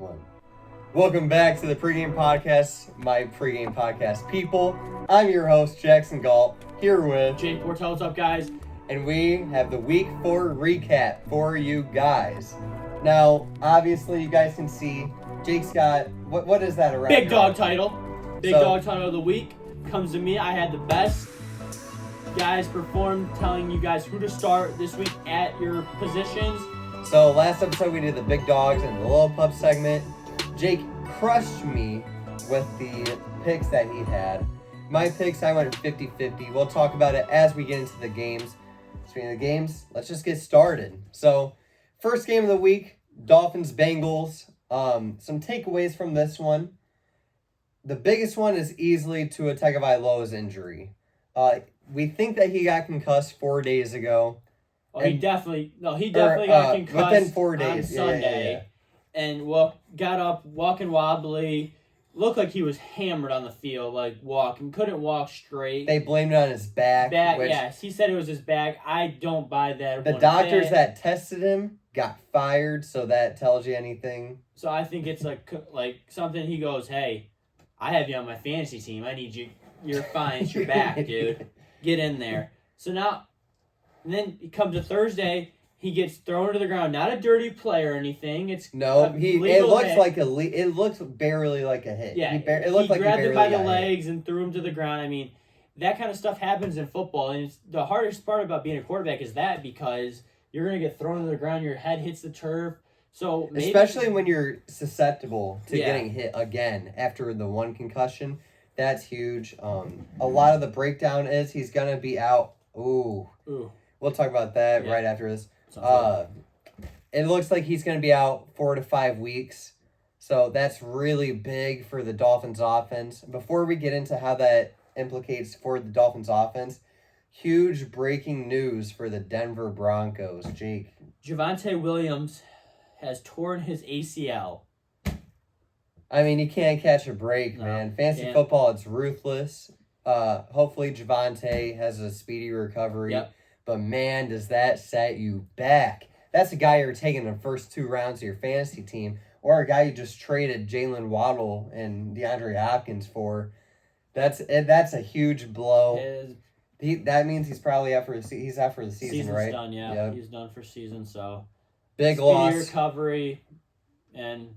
One. Welcome back to the Pregame Podcast, my Pregame Podcast people. I'm your host, Jackson Galt, here with Jake Bortel. What's up, guys? And we have the Week 4 recap for you guys. Now, obviously, you guys can see Jake's got, what is that around? Big dog title. Big dog title of the week comes to me. I had the best guys perform, telling you guys who to start this week at your positions. So last episode we did the big dogs and the little pup segment. Jake crushed me with the picks that he had. My picks, I went 50-50. We'll talk about it as we get into the games. Speaking of the games, let's just get started. So, first game of the week, Dolphins-Bengals. Some takeaways from this one. The biggest one is easily Tua Tagovailoa's injury. We think that he got concussed 4 days ago. Oh, he definitely got concussed within 4 days. On Sunday. And got up, walking wobbly. Looked like he was hammered on the field, couldn't walk straight. They blamed it on his back. Yes, he said it was his back. I don't buy that. The doctors that tested him got fired, so that tells you anything. So I think it's like something he goes, hey, I have you on my fantasy team. I need you. You're fine. It's your back, dude. Get in there. So now, and then it comes to Thursday. He gets thrown to the ground. Not a dirty play or anything. It looks barely like a hit. Yeah, he grabbed him by the legs and threw him to the ground. I mean, that kind of stuff happens in football, and it's the hardest part about being a quarterback is that because you're gonna get thrown to the ground, your head hits the turf. So especially when you're susceptible to getting hit again after the one concussion, that's huge. A lot of the breakdown is he's gonna be out. Ooh. We'll talk about that right after this. It looks like he's going to be out 4 to 5 weeks. So that's really big for the Dolphins offense. Before we get into how that implicates for the Dolphins offense, huge breaking news for the Denver Broncos. Jake. Javonte Williams has torn his ACL. I mean, you can't catch a break, man. Fantasy football, it's ruthless. Hopefully Javonte has a speedy recovery. Yep. But, man, does that set you back. That's a guy you're taking the first 2 rounds of your fantasy team, or a guy you just traded Jalen Waddle and DeAndre Hopkins for. That's a huge blow. That means he's probably out for the season. He's out for the season, Season's right? Done, yeah. Yep. He's done for season, so big loss. Recovery, and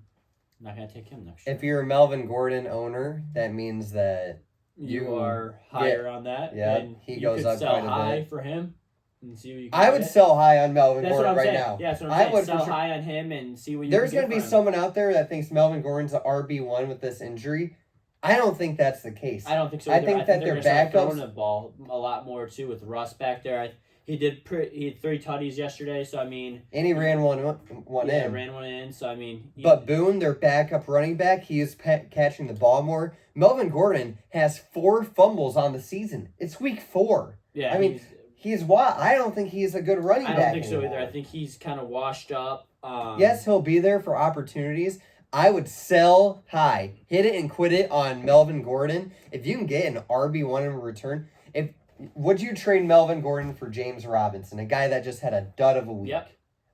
I'm not gonna take him next year. If you're a Melvin Gordon owner, that means that you are higher on that. Yeah, and he goes up quite a bit. Sell high for him and see what you can I would sell high on Melvin Gordon right saying. now. Yeah, that's what I'm saying. would sell high on him and see what you There's can going to be someone out there that thinks Melvin Gordon's an RB1 with this injury. I don't think that's the case. I don't think so either. I think that they're their backups throwing the ball a lot more too with Russ back there. He had 3 tutties yesterday, so I mean. And he ran one in. Yeah, ran one in. So I mean. But Boone, their backup running back, he is catching the ball more. Melvin Gordon has 4 fumbles on the season. It's week 4. Yeah, I mean, he's what? I don't think he's a good running back. I don't think anymore. so either. I think he's kind of washed up. Yes, he'll be there for opportunities. I would sell high, hit it and quit it on Melvin Gordon. If you can get an RB1 in return, would you trade Melvin Gordon for James Robinson, a guy that just had a dud of a week? Yep.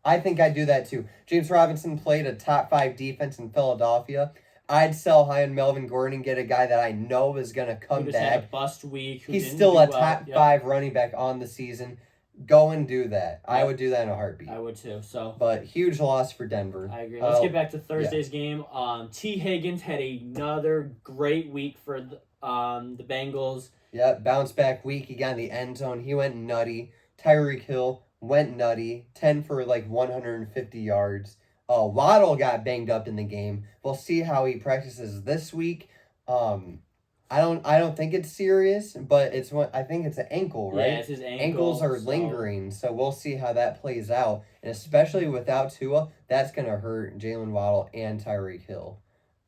I think I'd do that too. James Robinson played a top 5 defense in Philadelphia. I'd sell high on Melvin Gordon and get a guy that I know is going to come back. Had a bust week. He's still a top 5 running back on the season. Go and do that. Yep. I would do that in a heartbeat. I would too. But huge loss for Denver. I agree. Let's get back to Thursday's game. T. Higgins had another great week for the Bengals. Yeah, bounce back week. He got in the end zone. He went nutty. Tyreek Hill went nutty. 10 for 150 yards. Waddle got banged up in the game. We'll see how he practices this week. I don't think it's serious, but I think it's an ankle, right? Yeah, it's his ankle. Ankles are lingering, so we'll see how that plays out. And especially without Tua, that's gonna hurt Jalen Waddle and Tyreek Hill.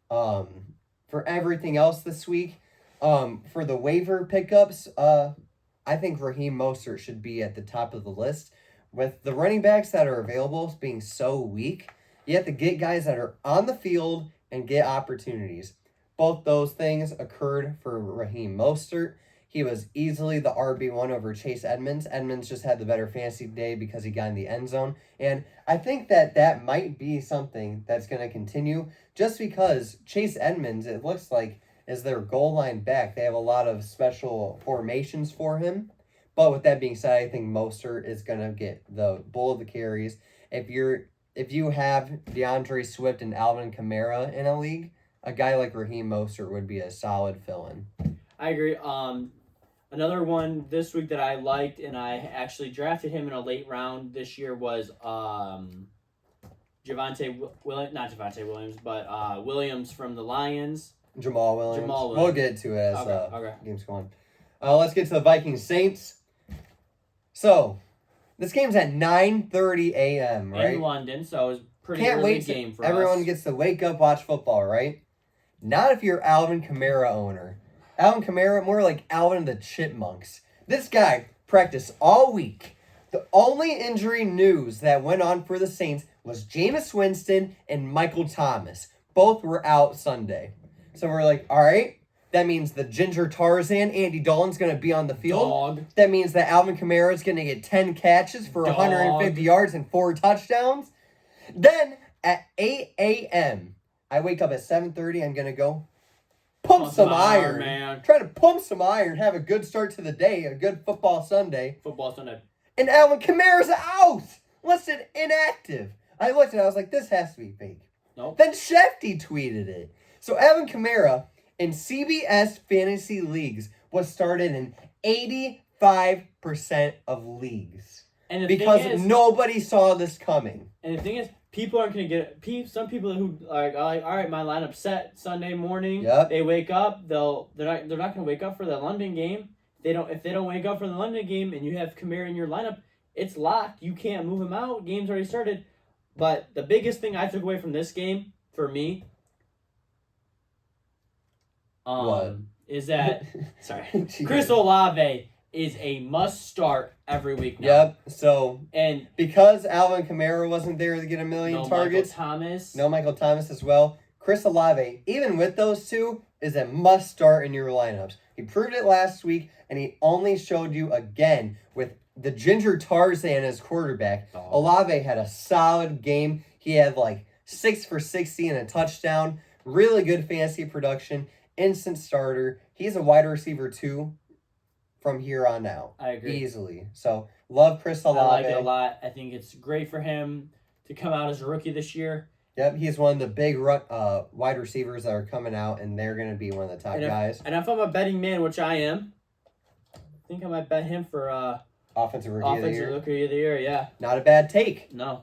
For everything else this week, for the waiver pickups, I think Raheem Mostert should be at the top of the list. With the running backs that are available being so weak, you have to get guys that are on the field and get opportunities. Both those things occurred for Raheem Mostert. he was easily the RB1 over Chase Edmonds. Edmonds just had the better fantasy day because he got in the end zone. And I think that might be something that's going to continue just because Chase Edmonds, it looks like, is their goal line back. They have a lot of special formations for him. But with that being said, I think Mostert is going to get the bull of the carries. If you have DeAndre Swift and Alvin Kamara in a league, a guy like Raheem Mostert would be a solid fill-in. I agree. Another one this week that I liked, and I actually drafted him in a late round this year, was Williams from the Lions. Jamal Williams. We'll get to it as game's going. Let's get to the Vikings Saints. So, this game's at 9:30 a.m., right? In London, so it was a pretty early game for us. Everyone gets to wake up, watch football, right? Not if you're Alvin Kamara owner. Alvin Kamara, more like Alvin the Chipmunks. This guy practiced all week. The only injury news that went on for the Saints was Jameis Winston and Michael Thomas. Both were out Sunday. So we're like, all right, that means the Ginger Tarzan, Andy Dalton's going to be on the field. Dog. That means that Alvin Kamara is going to get 10 catches for 150 yards and 4 touchdowns. Then at 8 a.m., I wake up at 7:30. I'm going to go pump some iron. Man. Try to pump some iron, have a good start to the day, a good football Sunday. Football. And Alvin Kamara's out! Listed inactive. I looked at it, I was like, this has to be fake. Nope. Then Shefty tweeted it. So Alvin Kamara in CBS fantasy leagues was started in 85% of leagues. And because nobody saw this coming. And the thing is, people aren't going to get it. Some people who are like, all right, my lineup's set Sunday morning. Yep. They wake up. They're not going to wake up for the London game. If they don't wake up for the London game and you have Kamara in your lineup, it's locked. You can't move him out. Game's already started. But the biggest thing I took away from this game for me, is that Chris Olave is a must start every week now. Yep. So and because Alvin Kamara wasn't there to get a million targets, no Michael Thomas as well. Chris Olave, even with those two, is a must start in your lineups. He proved it last week, and he only showed you again with the Ginger Tarzan as quarterback. Olave had a solid game. He had like 6 for 60 and a touchdown. Really good fantasy production. Instant starter. He's a wide receiver too from here on out. I agree. Easily. So, love Chris Olave. I like it a lot. I think it's great for him to come out as a rookie this year. Yep, he's one of the big wide receivers that are coming out, and they're going to be one of the top guys. And if I'm a betting man, which I am, I think I might bet him for Offensive Rookie of the Year, yeah. Not a bad take. No.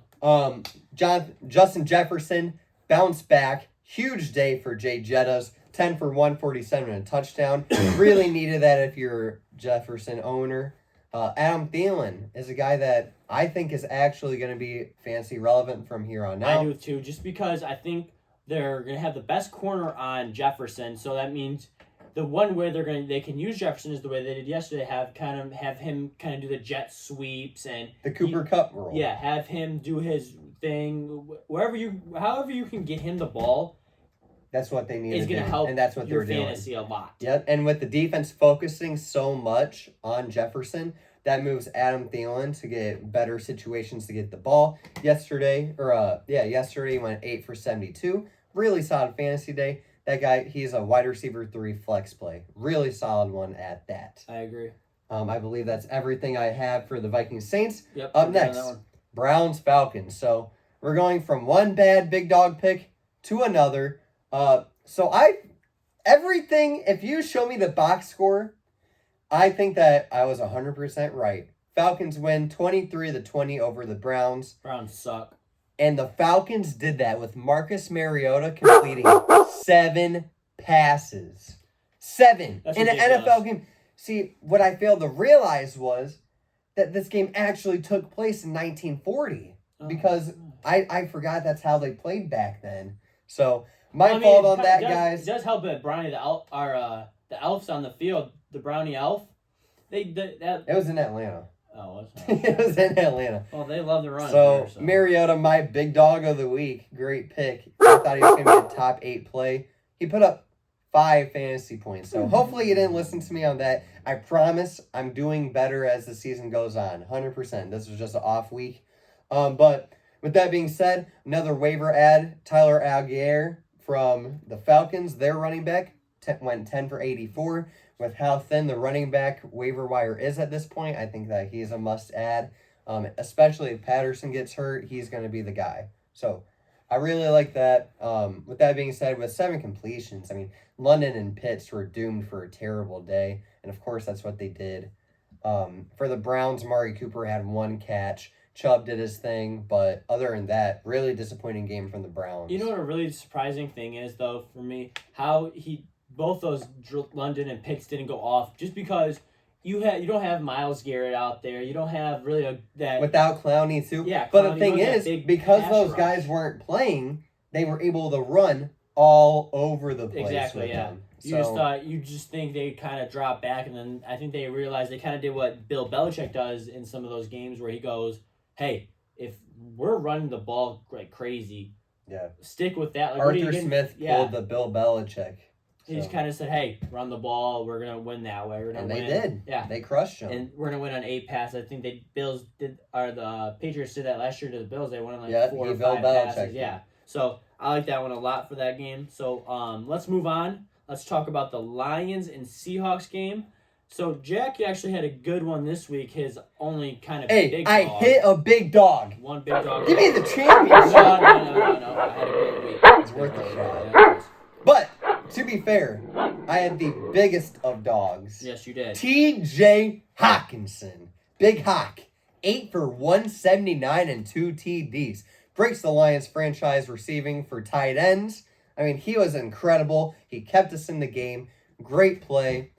Justin Jefferson bounced back. Huge day for Jay Jettas. 10 for 147 and a touchdown. Really needed that if you're a Jefferson owner. Adam Thielen is a guy that I think is actually going to be fantasy relevant from here on out. I do too, just because I think they're going to have the best corner on Jefferson. So that means the one way they can use Jefferson is the way they did yesterday. Have him do the jet sweeps and the Cooper Kupp role. Yeah, have him do his thing however you can get him the ball. That's what they need to do. It's going to help and that's what your they're doing. fantasy a lot. Yep, and with the defense focusing so much on Jefferson, that moves Adam Thielen to get better situations to get the ball. Yesterday he went 8 for 72. Really solid fantasy day. That guy, he's a wide receiver 3 flex play. Really solid one at that. I agree. I believe that's everything I have for the Vikings Saints. Yep. Up next, Browns Falcons. So we're going from one bad big dog pick to another. If you show me the box score, I think that I was 100% right. Falcons win 23-20 over the Browns. Browns suck. And the Falcons did that with Marcus Mariota completing 7 passes. 7 in an NFL game. See, what I failed to realize was that this game actually took place in 1940. Because I forgot that's how they played back then. So, fault on that, guys. It does help that Brownie, the elf's on the field, the Brownie elf. It was in Atlanta. Oh, was it was in Atlanta. Well, they love to run. So, Mariota, my big dog of the week. Great pick. I thought he was going to be a top 8 play. He put up 5 fantasy points. So hopefully you didn't listen to me on that. I promise I'm doing better as the season goes on. 100%. This was just an off week. But with that being said, another waiver ad, Tyler Algier from the Falcons, their running back, went 10 for 84. With how thin the running back waiver wire is at this point, I think that he's a must add. Especially if Patterson gets hurt, he's going to be the guy. So I really like that. With that being said, with 7 completions, I mean, London and Pitts were doomed for a terrible day. And, of course, that's what they did. For the Browns, Amari Cooper had 1 catch. Chubb did his thing. But other than that, really disappointing game from the Browns. You know what a really surprising thing is, though, for me? How both those London and Pitts didn't go off just because you don't have Myles Garrett out there. You don't have really that... Without Clowney, too. Yeah, but Clowney, the thing is, because those guys weren't playing, they were able to run all over the place. Exactly, with yeah. them. You just think they kind of drop back, and then I think they realized they kind of did what Bill Belichick does in some of those games where he goes, hey, if we're running the ball like crazy, stick with that. Like, Arthur Smith pulled the Bill Belichick. He just kind of said, hey, run the ball. We're going to win that way. We're gonna win. They did. Yeah. They crushed them. And we're going to win on 8 passes. I think the Patriots did that last year to the Bills. They won on 4 or 5 passes. Yeah. So I like that one a lot for that game. So let's move on. Let's talk about the Lions and Seahawks game. So Jack actually had a good one this week. His only kind of big dog. I hit a big dog. One big dog. Give me the championship. No. I had a great week. It's worth a shot. But, to be fair, I had the biggest of dogs. Yes, you did. T.J. Hockenson. Big Hawk. 8 for 179 and 2 TDs. Breaks the Lions franchise receiving for tight ends. I mean, he was incredible. He kept us in the game. Great play.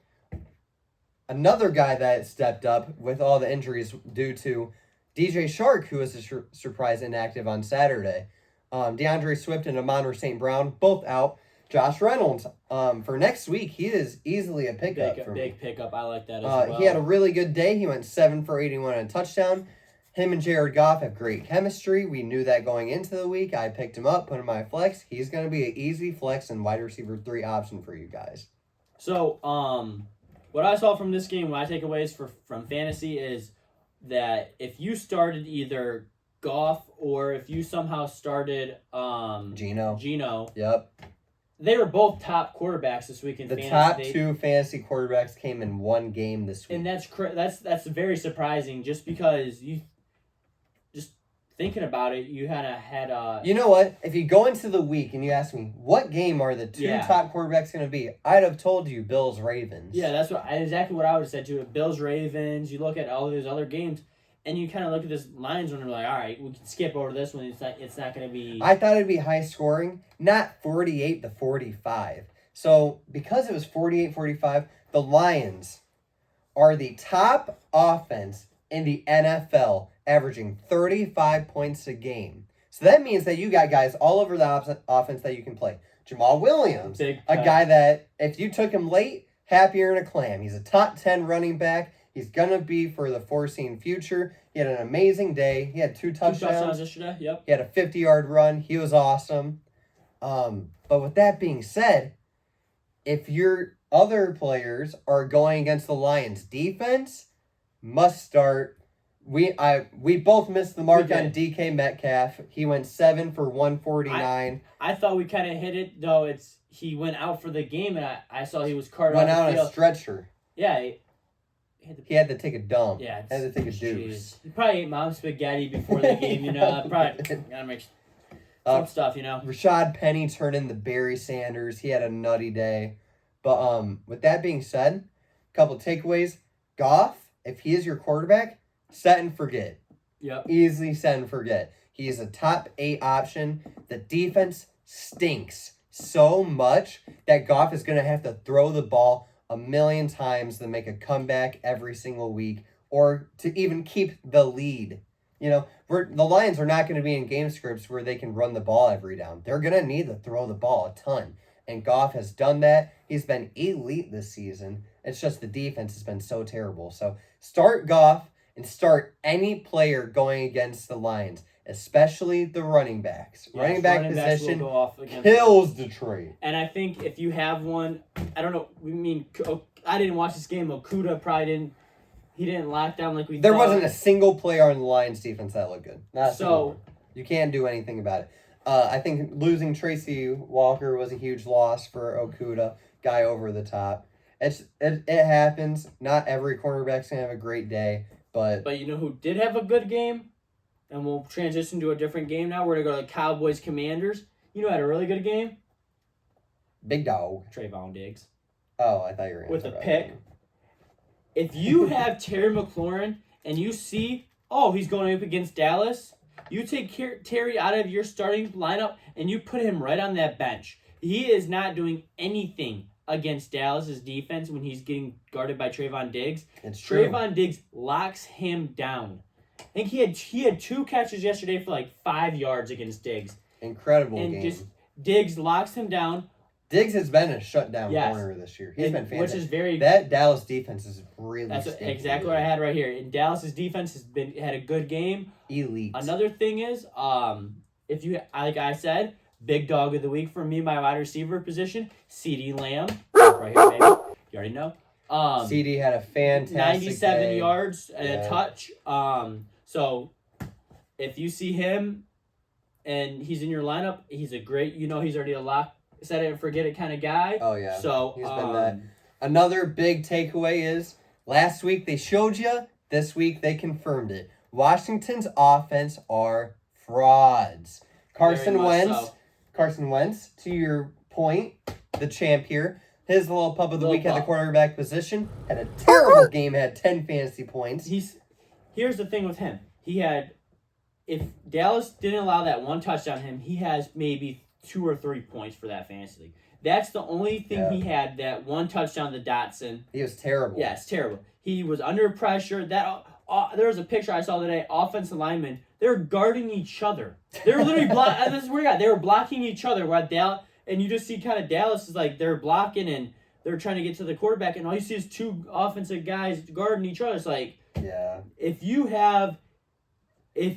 Another guy that stepped up with all the injuries due to DJ Shark, who was a surprise inactive on Saturday. DeAndre Swift and Amon St. Brown, both out. Josh Reynolds, for next week, he is easily a pickup for me. Big pickup. I like that as well. He had a really good day. He went 7 for 81 and a touchdown. Him and Jared Goff have great chemistry. We knew that going into the week. I picked him up, put him in my flex. He's going to be an easy flex and wide receiver 3 option for you guys. So, what I saw from this game, what I take away from fantasy is that if you started either Goff or if you somehow started Geno. Yep. They were both top quarterbacks this week in fantasy. The top 2 fantasy quarterbacks came in one game this week. And that's very surprising just because you just thinking about it, you kind of had You know what? If you go into the week and you ask me, what game are the 2 top quarterbacks going to be? I'd have told you Bills-Ravens. Yeah, that's exactly what I would have said too. Bills-Ravens, you look at all those other games, and you kind of look at this Lions one and you're like, all right, we can skip over this one. It's not going to be... I thought it'd be high scoring, not 48-45. So, because it was 48-45, the Lions are the top offense in the NFL, averaging 35 points a game. So that means that you got guys all over the offense that you can play. Jamal Williams, a guy that, if you took him late, happier than a clam. He's a top 10 running back. He's going to be for the foreseen future. He had an amazing day. He had 2 touchdowns. 2 touchdowns yesterday, yep. He had a 50-yard run. He was awesome. But with that being said, if your other players are going against the Lions' defense, must start. We both missed the mark on DK Metcalf. He went 7 for 149. I thought we kind of hit it, though. He went out for the game, and I saw he was carted went out on a stretcher. Yeah, he had to take a dump. Yeah, had to take a deuce. He probably ate mom's spaghetti before the game, you know. Probably gotta make some stuff, you know. Rashad Penny turned in the Barry Sanders. He had a nutty day. But with that being said, a couple takeaways. Goff, if he is your quarterback, set and forget. Yep. Easily set and forget. He is a top 8 option. The defense stinks so much that Goff is going to have to throw the ball a million times to make a comeback every single week or to even keep the lead. You know, the Lions are not going to be in game scripts where they can run the ball every down. They're going to need to throw the ball a ton. And Goff has done that. He's been elite this season. It's just the defense has been so terrible. So start Goff and start any player going against the Lions. especially the running backs. Yes, running back running backs will position go off against kills Detroit. And I think if you have one, I don't know. I didn't watch this game. Okuda probably didn't. He didn't lock down like we There thought. wasn't a single player on the Lions defense that looked good. Not a single one. You can't do anything about it. I think losing Tracy Walker was a huge loss for Okuda. Guy over the top. It happens. Not every cornerback's going to have a great day. But you know who did have a good game? And we'll transition to a different game now. We're going to go to the Cowboys Commanders. You know who had a really good game? Big dog. Trayvon Diggs. Oh, I thought you were going with to a talk pick. about If you have Terry McLaurin and you see, he's going up against Dallas, you take Terry out of your starting lineup and you put him right on that bench. He is not doing anything against Dallas's defense when he's getting guarded by Trayvon Diggs. It's true. Trayvon Diggs locks him down. I think he had 2 catches yesterday for like 5 yards against Diggs. Incredible and game. Just Diggs locks him down. Diggs has been a shutdown corner this year. He's been fantastic. Which is very that Dallas defense is really That's exactly what I had right here. And Dallas's defense had a good game. Elite. Another thing is, if you like I said, big dog of the week for me, my wide receiver position, CeeDee Lamb, right here, baby. You already know. CeeDee had a fantastic 97 day. yards and a touch. So if you see him and he's in your lineup, he's a great. He's already a lock. Set it and forget it kind of guy. Oh, yeah. So he's been that. Another big takeaway is last week they showed you, this week they confirmed it. Washington's offense are frauds. Carson Wentz, to your point, the champ here, his little pup of the week at the quarterback position, had a terrible game, had 10 fantasy points. Here's the thing with him. If Dallas didn't allow that one touchdown to him, he has maybe 2 or 3 points for that fantasy league. That's the only thing he had, that one touchdown to Dotson. He was terrible. Yes, terrible. He was under pressure. There was a picture I saw today, offensive linemen, they're guarding each other. They were literally they were blocking each other while Dallas, and you just see kind of Dallas is like they're blocking and they're trying to get to the quarterback, and all you see is 2 offensive guys guarding each other. It's like, if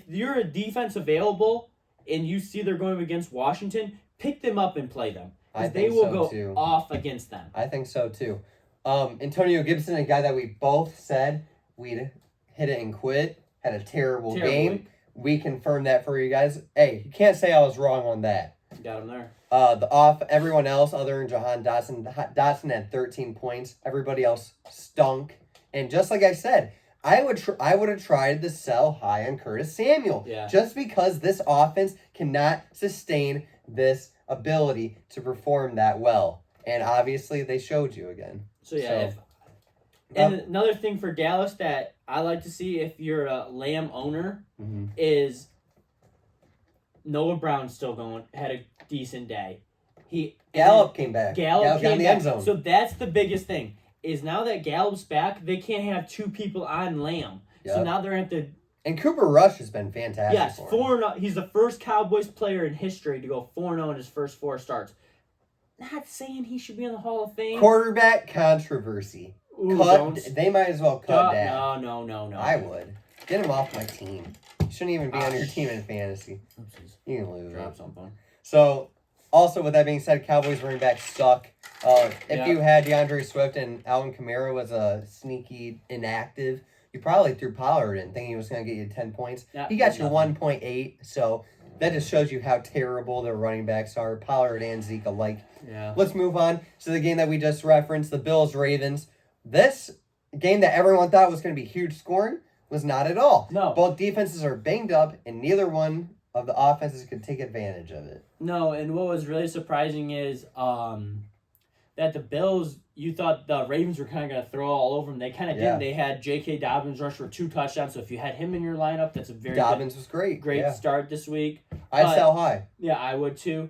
you're a defense available and you see they're going against Washington, pick them up and play them. Because they will go off against them. I think so, too. Antonio Gibson, a guy that we both said we'd hit it and quit, had a terrible game. Week. We confirmed that for you guys. Hey, you can't say I was wrong on that. Got him there. Everyone else other than Jahan Dotson had 13 points. Everybody else stunk. And just like I said, I would have tried to sell high on Curtis Samuel. Yeah. Just because this offense cannot sustain this ability to perform that well. And obviously they showed you again. And another thing for Dallas that I like to see if you're a Lamb owner is Noah Brown still had a decent day. Gallup came back. Gallup got in the end zone. So that's the biggest thing. Is now that Gallup's back, they can't have 2 people on Lamb. Yep. So now they're going to have to... And Cooper Rush has been fantastic. Yes, 4-0. He's the first Cowboys player in history to go 4-0 in his first 4 starts. Not saying he should be in the Hall of Fame. Quarterback controversy. They might as well cut that. No. I would. Get him off my team. He shouldn't even be on your team in fantasy. Oopsies. You can lose. Drop something. So, also with that being said, Cowboys running backs suck. If you had DeAndre Swift and Alvin Kamara was a sneaky inactive, you probably threw Pollard in thinking he was going to get you 10 points. He got you 1.8, so that just shows you how terrible their running backs are, Pollard and Zeke alike. Yeah. Let's move on to the game that we just referenced, the Bills-Ravens. This game that everyone thought was going to be huge scoring was not at all. No. Both defenses are banged up, and neither one of the offenses could take advantage of it. No, and what was really surprising is that the Bills, you thought the Ravens were kind of going to throw all over them. They kind of didn't. They had J.K. Dobbins rush for 2 touchdowns, so if you had him in your lineup, that's a very Dobbins was great. Great start this week. I'd sell high. Yeah, I would too.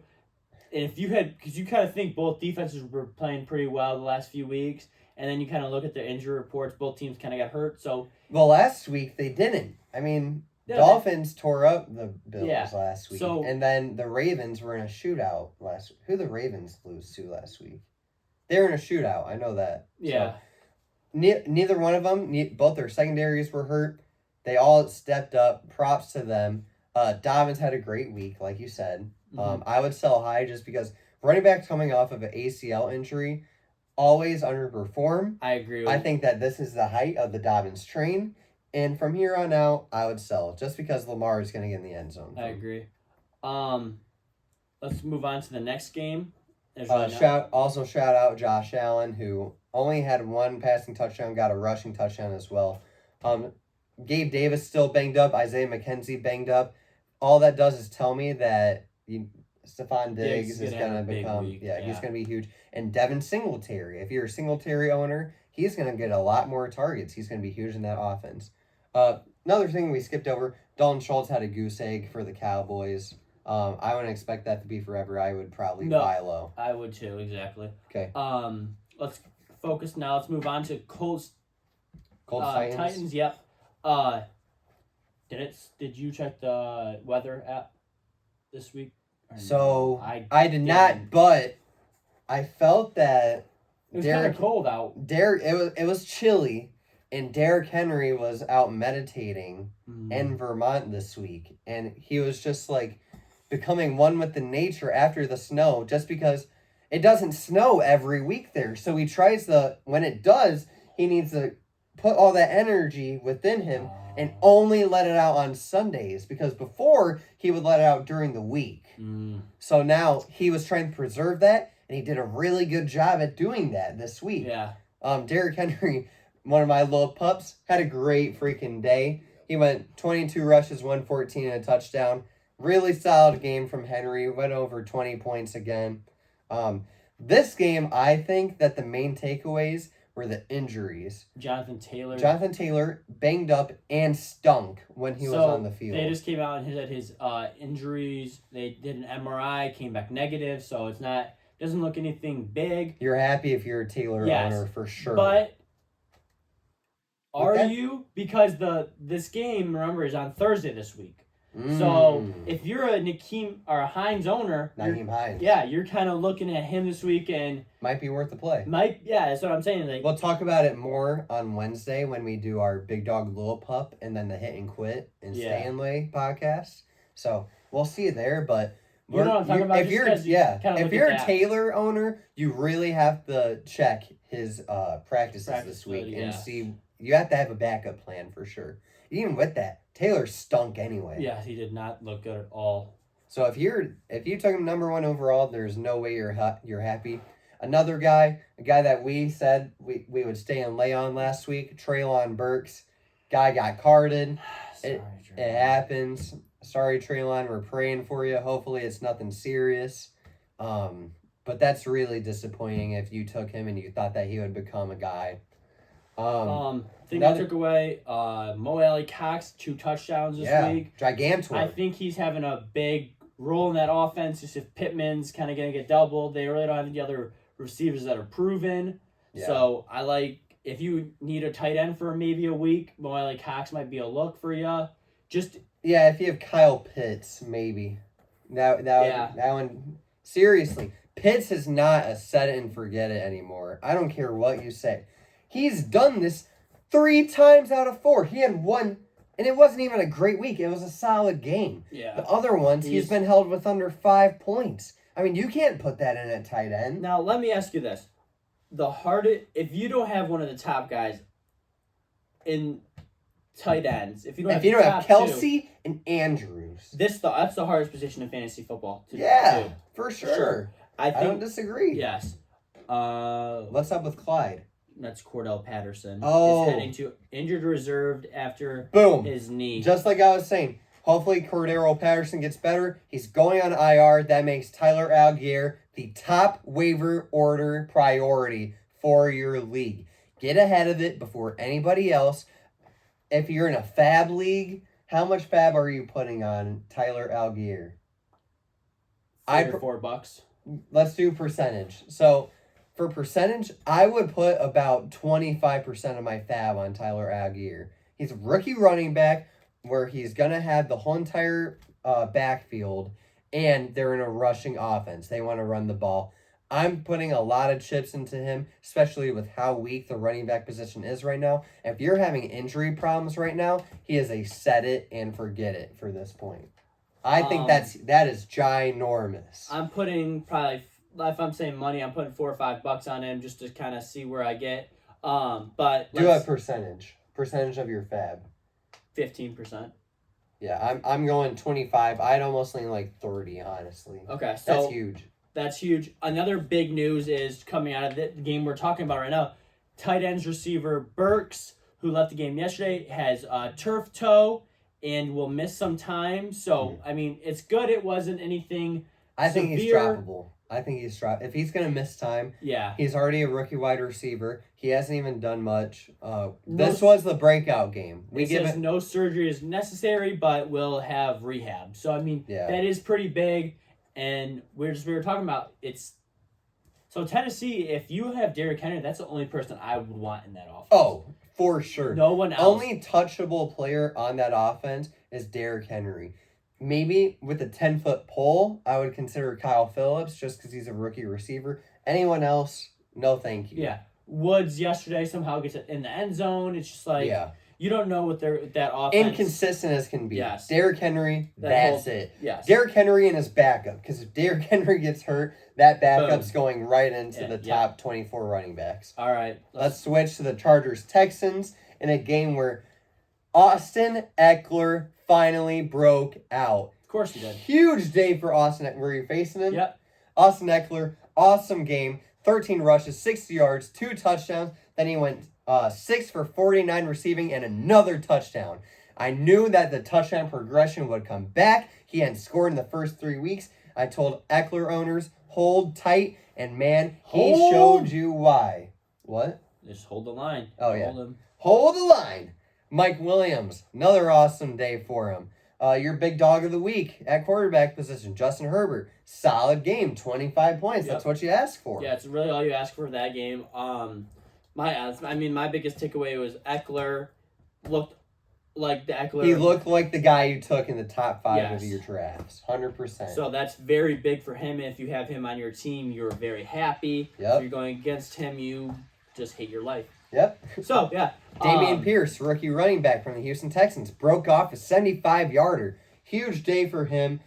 And if you had, because you kind of think both defenses were playing pretty well the last few weeks, and then you kind of look at the injury reports, both teams kind of got hurt. So last week they didn't. I mean, Dolphins tore up the Bills last week, and then the Ravens were in a shootout last week. Who the Ravens lose to last week? They were in a shootout. I know that. Yeah. So, neither one of them, both their secondaries were hurt. They all stepped up. Props to them. Dobbins had a great week, like you said. Mhm. I would sell high just because running backs coming off of an ACL injury always underperform. I agree with I think that this is the height of the Dobbins train. And from here on out, I would sell just because Lamar is going to get in the end zone. I agree. Let's move on to the next game. Shout out Josh Allen, who only had one passing touchdown, got a rushing touchdown as well. Gabe Davis still banged up. Isaiah McKenzie banged up. All that does is tell me that Stephon Diggs is going to become, he's going to be huge. And Devin Singletary, if you're a Singletary owner, he's going to get a lot more targets. He's going to be huge in that offense. Another thing we skipped over, Dalton Schultz had a goose egg for the Cowboys. I wouldn't expect that to be forever. I would probably buy low. I would too, exactly. Okay. Let's focus now. Let's move on to Colts Titans. Yep. Did you check the weather app this week? So I did not, but I felt that it was kind of cold out. It was chilly, and Derrick Henry was out meditating in Vermont this week, and he was just like becoming one with the nature after the snow, just because it doesn't snow every week there. So he tries when it does, he needs to put all that energy within him and only let it out on Sundays, because before he would let it out during the week. So now he was trying to preserve that, and he did a really good job at doing that this week. Yeah. Derrick Henry, one of my little pups, had a great freaking day. He went 22 rushes, 114 and a touchdown. Really solid game from Henry. Went over 20 points again. This game, I think that the main takeaways were the injuries. Jonathan Taylor banged up and stunk when he was on the field. They just came out and said his injuries. They did an MRI, came back negative, so doesn't look anything big. You're happy if you're a Taylor owner for sure. But you? Because this game, remember, is on Thursday this week. So if you're a Nakeem or a Hines owner, Nakeem Hines, you're kind of looking at him this week and might be worth the play. That's what I'm saying. Like, we'll talk about it more on Wednesday when we do our Big Dog Little Pup and then the Hit and Quit and Stay and Lay podcast. So we'll see you there. But if you're a Taylor owner, you really have to check his practices this week and see. You have to have a backup plan for sure. Even with that, Taylor stunk anyway. Yeah, he did not look good at all. So if you took him number 1 overall, there's no way you're happy. Another guy, a guy that we said we would stay and lay on last week, Treylon Burks. Guy got carded. It happens. Sorry, Treylon. We're praying for you. Hopefully it's nothing serious. But that's really disappointing if you took him and you thought that he would become a guy. I took away Mo Alley Cox, 2 touchdowns this week. Gigantor. I think he's having a big role in that offense. Just if Pittman's kind of going to get doubled, they really don't have any other receivers that are proven. Yeah. So I like, if you need a tight end for maybe a week, Mo Alley Cox might be a look for you. If you have Kyle Pitts, maybe. That one, seriously, Pitts is not a set it and forget it anymore. I don't care what you say. He's done this 3 times out of 4. He had one, and it wasn't even a great week. It was a solid game. Yeah. The other ones, he's been held with under 5 points. I mean, you can't put that in at tight end. Now, let me ask you this. If you don't have one of the top guys in tight ends, if you don't have Kelsey and Andrews. That's the hardest position in fantasy football to do. For sure. I don't disagree. Yes. What's up with Clyde? That's Cordell Patterson. Oh. He's heading to injured reserved after his knee. Just like I was saying, hopefully Cordero Patterson gets better. He's going on IR. That makes Tyler Algier the top waiver order priority for your league. Get ahead of it before anybody else. If you're in a fab league, how much fab are you putting on Tyler Algier? $4. Let's do percentage. So for percentage, I would put about 25% of my fab on Tyler Algier. He's a rookie running back where he's going to have the whole entire backfield, and they're in a rushing offense. They want to run the ball. I'm putting a lot of chips into him, especially with how weak the running back position is right now. If you're having injury problems right now, he is a set it and forget it for this point. I think that is ginormous. I'm putting probably, if I'm saying money, I'm putting $4 or $5 on him just to kind of see where I get. But do a percentage of your fab. 15%. Yeah, I'm going 25. I'd almost lean like 30, honestly. Okay, so that's huge. That's huge. Another big news is coming out of the game we're talking about right now. Tight ends receiver Burks, who left the game yesterday, has a turf toe and will miss some time. So, I mean, it's good it wasn't anything I think severe. He's droppable. I think he's If he's going to miss time, he's already a rookie wide receiver. He hasn't even done much. This was the breakout game. He says no surgery is necessary, but will have rehab. So, I mean, that is pretty big. And we were talking about so Tennessee, if you have Derrick Henry, that's the only person I would want in that offense. Oh, for sure. No one else. Only touchable player on that offense is Derrick Henry. Maybe with a 10-foot pole, I would consider Kyle Phillips just because he's a rookie receiver. Anyone else, no thank you. Yeah. Woods yesterday somehow gets it in the end zone. It's just like you don't know what that offense. Inconsistent as can be. Yes. Derrick Henry, that's it. Yes. Derrick Henry and his backup. Because if Derrick Henry gets hurt, that backup's going right into the top 24 running backs. All right. Let's switch to the Chargers-Texans in a game where Austin Eckler finally broke out. Of course he did. Huge day for Austin Eckler. Were you facing him? Yep. Austin Eckler, awesome game. 13 rushes, 60 yards, 2 touchdowns. Then he went 6 for 49 receiving and another touchdown. I knew that the touchdown progression would come back. He hadn't scored in the first 3 weeks. I told Eckler owners, hold tight, and man, he showed you why. What? Just hold the line. Oh, yeah. Hold the line. Mike Williams, another awesome day for him. Your big dog of the week at quarterback position, Justin Herbert. Solid game, 25 points. That's what you asked for. Yeah, it's really all you ask for that game. My biggest takeaway was Eckler looked like the Eckler. He looked like the guy you took in the top 5 of your drafts, 100%. So that's very big for him. If you have him on your team, you're very happy. Yep. If you're going against him, you just hate your life. Yep. So, yeah. Damian Pierce, rookie running back from the Houston Texans, broke off a 75-yarder. Huge day for him.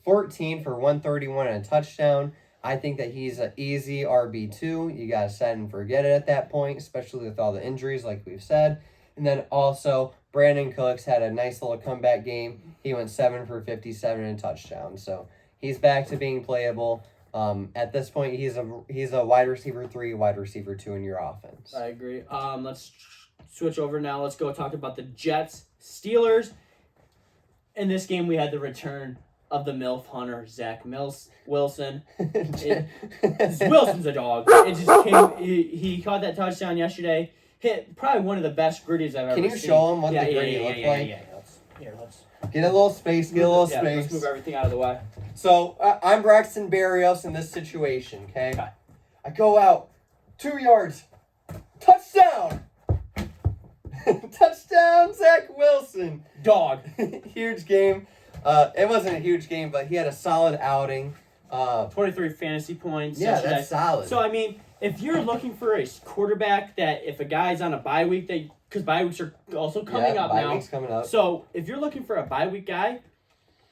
14 for 131 and a touchdown. I think that he's an easy RB2. You got to set and forget it at that point, especially with all the injuries like we've said. And then also, Brandon Cooks had a nice little comeback game. He went 7 for 57 and a touchdown. So he's back to being playable. At this point, he's a wide receiver 3, wide receiver 2 in your offense. I agree. Let's switch over now. Let's go talk about the Jets Steelers. In this game, we had the return of the MILF hunter, Zach Wilson. Wilson's a dog. It just came. He caught that touchdown yesterday. Hit probably one of the best gritties I've ever seen. Can you show him what the gritty looked like? Yeah. Let's get a little space. Let's move everything out of the way. So I'm Braxton Berrios in this situation. Okay. I go out 2 yards. Touchdown. Touchdown, Zach Wilson. Dog. Huge game. It wasn't a huge game, but he had a solid outing. 23 fantasy points. Yeah, yesterday. that's solid. So, I mean, if you're looking for a quarterback that if a guy's on a bye week, because bye weeks are also coming up now. Bye week's coming up. So, if you're looking for a bye week guy,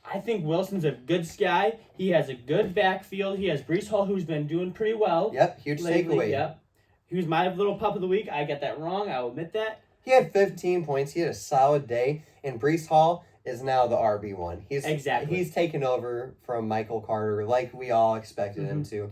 I think Wilson's a good guy. He has a good backfield. He has Breece Hall, who's been doing pretty well. Yep, huge takeaway. Yep. He was my little pup of the week. I got that wrong. I will admit that. He had 15 points. He had a solid day. And Breece Hall is now the RB1. He's taken over from Michael Carter like we all expected him to.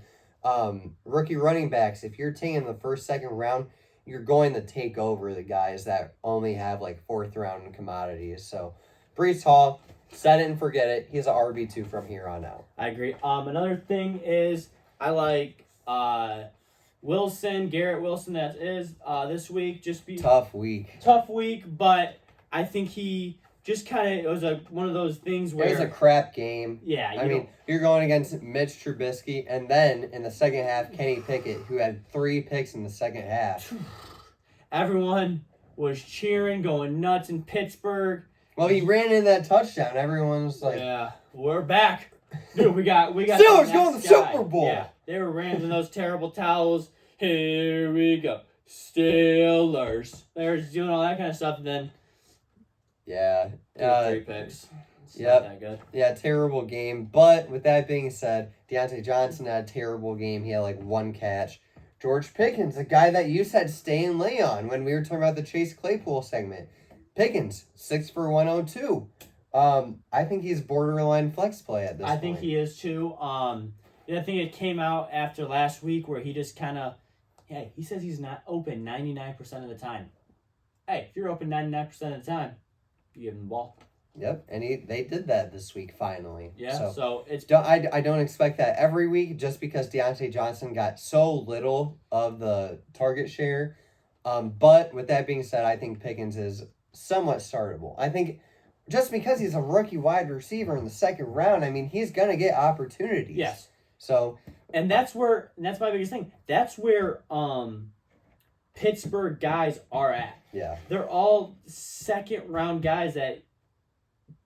Rookie running backs, if you're taking the first, second round, you're going to take over the guys that only have like 4th round commodities. So Breece Hall, set it and forget it. He's an RB2 from here on out. I agree. Another thing is I like Garrett Wilson, that is, this week. Tough week, but I think he just kind of, it was one of those things where... It was a crap game. Yeah. I mean, you're going against Mitch Trubisky, and then in the second half, Kenny Pickett, who had 3 picks in the second half. Everyone was cheering, going nuts in Pittsburgh. Well, he ran in that touchdown. Everyone was like... Yeah, we're back. Dude, we got Steelers going to the Super Bowl. Yeah, they were ramming those terrible towels. Here we go. Steelers. They were doing all that kind of stuff, and then... Yeah. 3 picks. It's not that good. Yeah, terrible game. But with that being said, Deontay Johnson had a terrible game. He had like one catch. George Pickens, a guy that you said stay and lay on when we were talking about the Chase Claypool segment. Pickens, 6 for 102. I think he's borderline flex play at this point. I think he is too. I think it came out after last week where he just kind of, he says he's not open 99% of the time. Hey, if you're open 99% of the time, you give him the ball. Yep, and they did that this week finally. Yeah, so it's... I don't expect that every week just because Deontay Johnson got so little of the target share. But with that being said, I think Pickens is somewhat startable. I think just because he's a rookie wide receiver in the second round, I mean, he's going to get opportunities. Yes. So... And that's my biggest thing. That's where Pittsburgh guys are at. Yeah. They're all second round guys that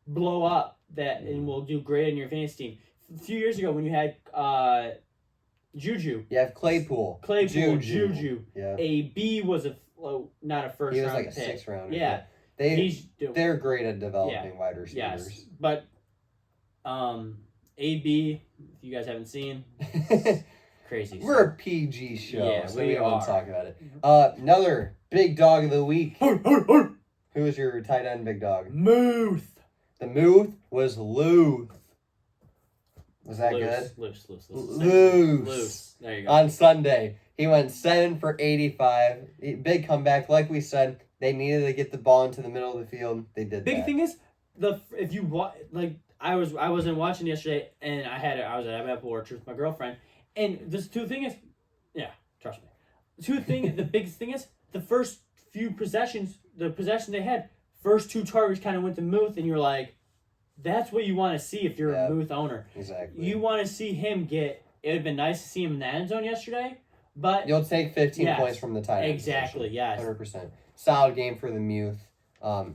blow up and will do great in your fantasy team. A few years ago when you had Juju. You have Claypool. Juju. Yeah. AB was not a first round pick. He was like a 6th rounder. Yeah. They're great at developing wide receivers. Yes. But AB, if you guys haven't seen, crazy. We're a PG show, so we won't talk about it. Another big dog of the week. Who was your tight end big dog? Muth. The Muth was Luth. Was that good? Loose. There you go. On Sunday, he went 7 for 85. Big comeback. Like we said, they needed to get the ball into the middle of the field. They did. Big thing is if you I wasn't watching yesterday, and I was at Apple Orchard with my girlfriend, and the thing is, trust me. The biggest thing is the first few possessions, the possession they had, first 2 targets kind of went to Muth, and you're like, that's what you want to see if you're a Muth owner. Exactly. You want to see him get. It would have been nice to see him in the end zone yesterday, but you'll take 15 points from the tight end. Exactly. Yes. 100%. Solid game for the Muth.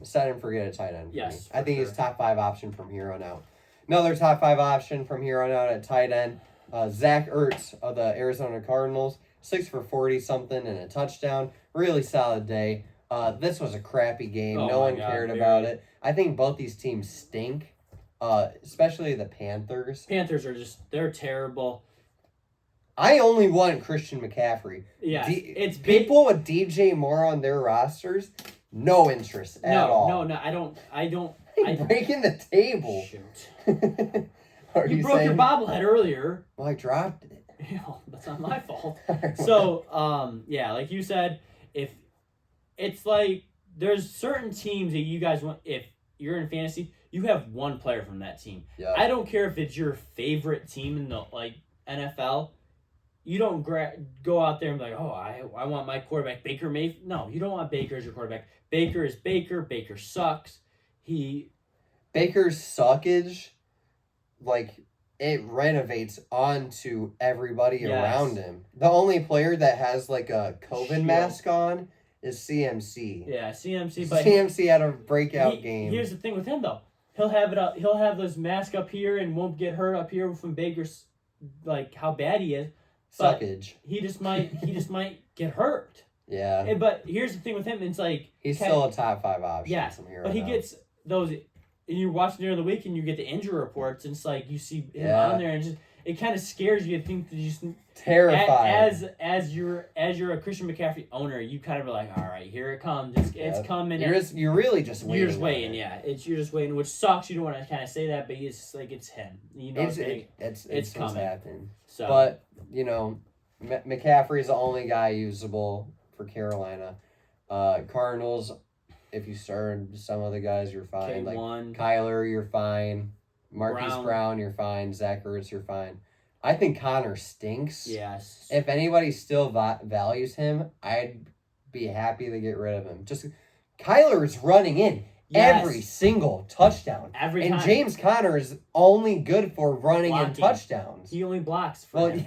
Set and forget a tight end. Yes, I think he's top 5 option from here on out. Another top 5 option from here on out at tight end. Zach Ertz of the Arizona Cardinals, 6 for 40 something and a touchdown. Really solid day. This was a crappy game. No one cared about it. I think both these teams stink. Especially the Panthers. Panthers are they're terrible. I only want Christian McCaffrey. Yeah, it's people with DJ Moore on their rosters. No interest at all. No, I don't. I'm breaking the table. Shoot. You broke your bobblehead earlier. Well, I dropped it. That's not my fault. So, like you said, if it's like there's certain teams that you guys want, if you're in fantasy, you have one player from that team. Yeah. I don't care if it's your favorite team in the NFL. You don't go out there and be like, oh, I want my quarterback Baker Mayfield. No, you don't want Baker as your quarterback. Baker is Baker. Baker sucks. Baker's suckage, it renovates onto everybody around him. The only player that has a COVID mask on is CMC. Yeah, CMC. But CMC had a breakout game. Here's the thing with him though. He'll have it up. He'll have this mask up here and won't get hurt up here from Baker's how bad he is. Suckage. He just might get hurt. Yeah. But here's the thing with him. It's he's still a top 5 option. Yeah. From here but he gets those. And you're watching during the week and you get the injury reports and it's you see him on there and it kind of scares you to think that you just terrified. As you're a Christian McCaffrey owner, you kind of are like, all right, here it comes. It's coming. You're really just waiting. You're just waiting, you're just waiting, which sucks. You don't want to kind of say that, but it's it's him. You know, it's coming. Happening. So, but McCaffrey's the only guy usable for Carolina. Cardinals. If you started some of the guys, you're fine. Kyler, you're fine. Marquise Brown, you're fine. Zach Ertz, you're fine. I think Connor stinks. Yes. If anybody still values him, I'd be happy to get rid of him. Just Kyler is running in every single touchdown. Every time. And James Conner is only good for running in touchdowns. He only blocks for him.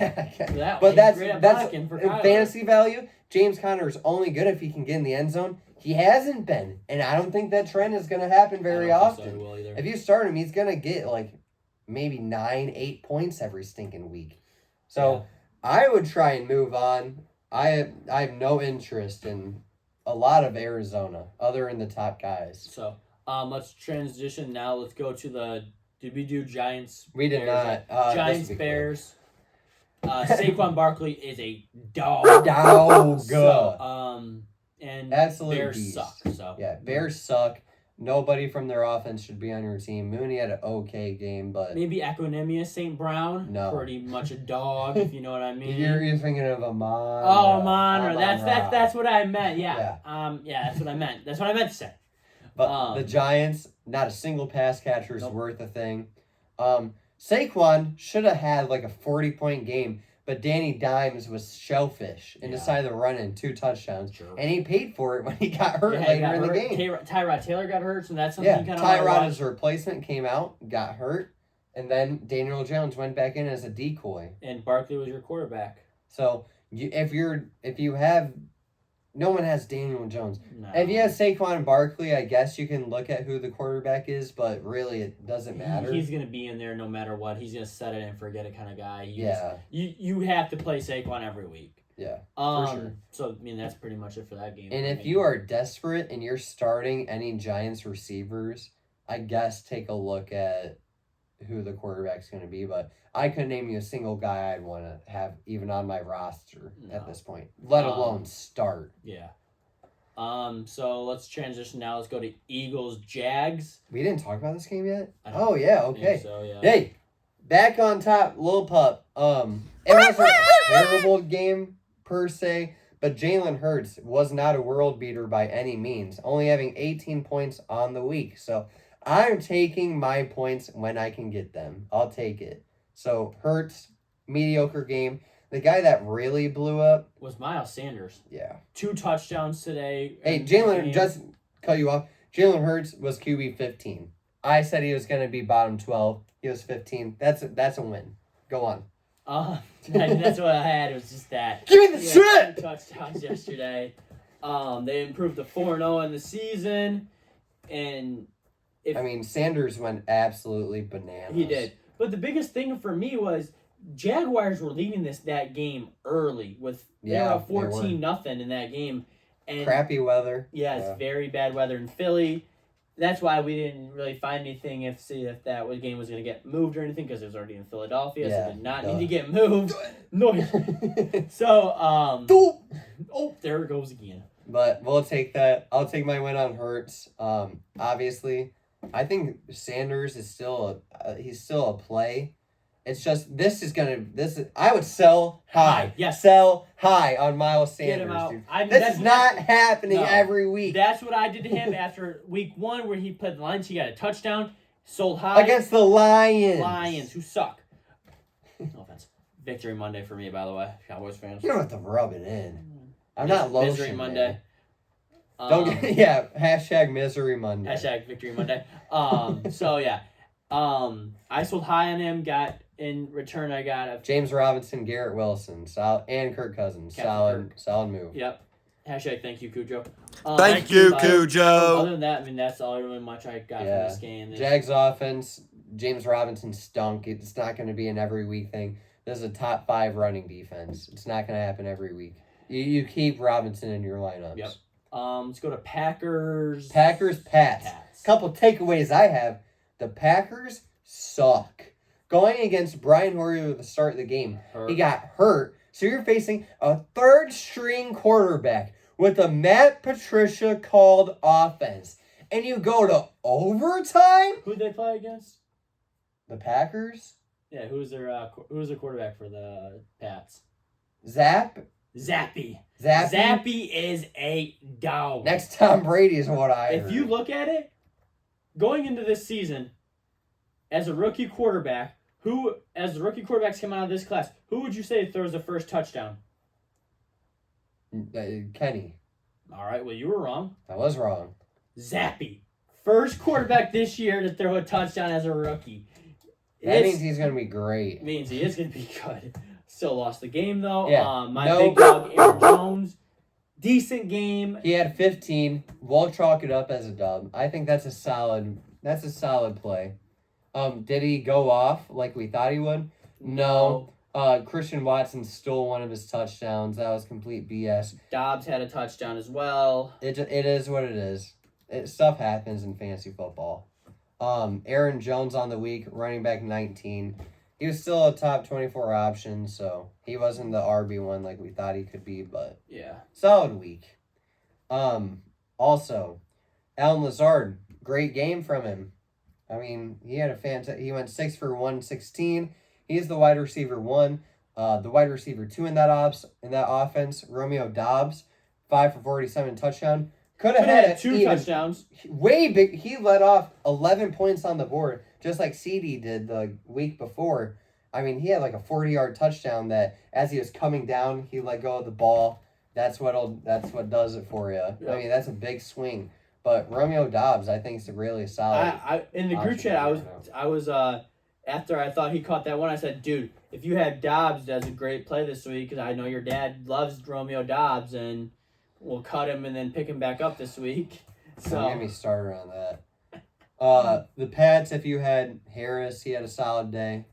Yeah. But that's fantasy value. James Conner is only good if he can get in the end zone. He hasn't been, and I don't think that trend is going to happen very often. If you start him, he's going to get maybe 9-8 points every stinking week. So I would try and move on. I have no interest in a lot of Arizona other than the top guys. So Let's transition now. Let's go to the. Did we do Giants? We did Bears? not. Giants, Bears. Saquon Barkley is a dog. Dog. So, and Absolute Bears beast. suck. So Yeah, Bears suck. Nobody from their offense should be on your team. Mooney had an okay game, but maybe Equanimous St. Brown. No. Pretty much a dog, if you know what I mean. you're thinking of Amon. Oh, Amon. That's what I meant. Yeah. That's what I meant. That's what I meant to say. But the Giants, not a single pass catcher is Nope. worth a thing. Saquon should have had like a 40-point game, but Danny Dimes was shellfish and decided to run in 2 touchdowns. Sure. And he paid for it when he got hurt later in the game. Tyrod Taylor got hurt, so that's something you kind of Tyrod as a replacement came out, got hurt, and then Daniel Jones went back in as a decoy. And Barkley was your quarterback. So if you have, no one has Daniel Jones. No. If you have Saquon Barkley, I guess you can look at who the quarterback is, but really it doesn't matter. He's going to be in there no matter what. He's going to set it and forget it kind of guy. Yeah. You have to play Saquon every week. Yeah, for sure. So, I mean, that's pretty much it for that game. And if you are desperate and you're starting any Giants receivers, I guess take a look at who the quarterback's going to be, but I couldn't name you a single guy I'd want to have even on my roster at this point, let alone start. Yeah. So let's transition now. Let's go to Eagles Jags. We didn't talk about this game yet? I Oh, yeah, okay. So, yeah. Hey, back on top, Lil Pup. It wasn't a terrible game per se, but Jalen Hurts was not a world beater by any means, only having 18 points on the week. So I'm taking my points when I can get them. I'll take it. So Hurts, mediocre game. The guy that really blew up was Miles Sanders. Yeah. 2 touchdowns today. Hey, Jalen, just cut you off. Jalen Hurts was QB 15. I said he was going to be bottom 12. He was 15. That's a win. Go on. That's what I had. It was just that. Give me the shit! 2 touchdowns yesterday. They improved to 4-0 in the season. And Sanders went absolutely bananas. He did. But the biggest thing for me was Jaguars were leading that game early with they were up 14-0 in that game. And crappy weather. Yeah, it's very bad weather in Philly. That's why we didn't really find anything if that game was going to get moved or anything because it was already in Philadelphia, so it did not need to get moved. Noise. So, there it goes again. But we'll take that. I'll take my win on Hurts. Obviously, I think Sanders is still he's still a play. It's just I would sell high. Yes. Sell high on Miles Sanders. Get him out. Dude. This is not happening every week. That's what I did to him after week 1 where he played the Lions. He got a touchdown. Sold high. Against the Lions. Lions, who suck. No offense. Victory Monday for me, by the way. Cowboys fans. You don't have to rub it in. I'm not lotion. Misery Monday. Hashtag Misery Monday. Hashtag Victory Monday. So, yeah. I sold high on him. In return, I got a James Robinson, Garrett Wilson, and Kirk Cousins. Solid move. Yep. Hashtag thank you, Cujo. Thank you, Cujo. Other than that, that's all really much I got from this game. Jags offense, James Robinson stunk. It's not going to be an every week thing. This is a top 5 running defense. It's not going to happen every week. You keep Robinson in your lineups. Yep. Let's go to Packers. Pats. Couple takeaways I have. The Packers suck. Going against Brian Hoyer at the start of the game, he got hurt. So you're facing a 3rd-string quarterback with a Matt Patricia called offense. And you go to overtime? Who'd they play against? The Packers? Yeah, who's their quarterback for the Pats? Zappy is a dog. Next Tom Brady is what I heard. If you look at it, going into this season, as a rookie quarterback, as the rookie quarterbacks come out of this class, who would you say throws the first touchdown? Kenny. All right, well, you were wrong. I was wrong. Zappy. First quarterback this year to throw a touchdown as a rookie. That means he's going to be great. Means he is going to be good. Still lost the game, though. Yeah. Big dog, Aaron Jones. Decent game. He had 15. We'll chalk it up as a dub. I think that's a solid play. Did he go off like we thought he would? No. Christian Watson stole one of his touchdowns. That was complete BS. Dobbs had a touchdown as well. It is what it is. stuff happens in fantasy football. Aaron Jones on the week, running back 19. He was still a top 24 option, so he wasn't the RB1 like we thought he could be, but Yeah. solid week. Also, Allen Lazard, great game from him. I mean, he had he went 6 for 116. He's the wide receiver 1. The wide receiver 2 in that offense, Romeo Dobbs, 5 for 47 touchdown. Could have had 2 touchdowns. Way big. He let off 11 points on the board, just like CD did the week before. I mean, he had like a 40-yard touchdown that, as he was coming down, he let go of the ball. That's what does it for you. Yep. I mean, that's a big swing. But Romeo Dobbs, I think, is really solid. In the group chat, I was after I thought he caught that one, I said, dude, if you had Dobbs, that's a great play this week because I know your dad loves Romeo Dobbs and we'll cut him and then pick him back up this week. So don't get me started on that. The Pats, if you had Harris, he had a solid day.